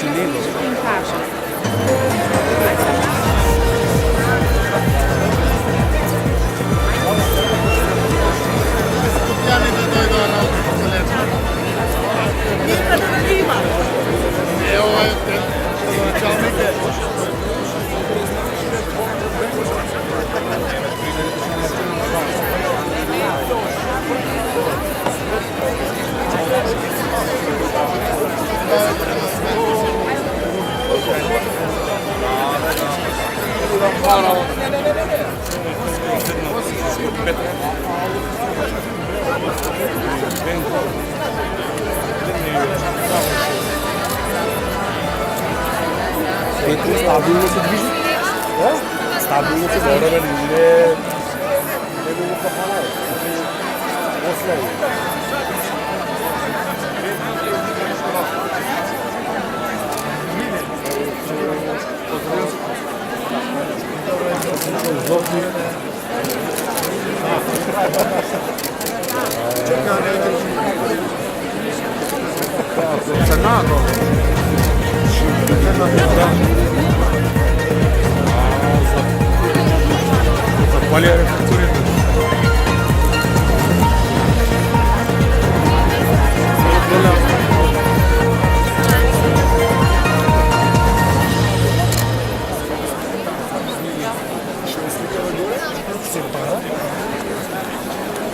illegal. In casa. Petro stabilnosti движет? Да? Stabilnosti doğru ben ne bu kafana? Osman. Senato. Запали архитектуре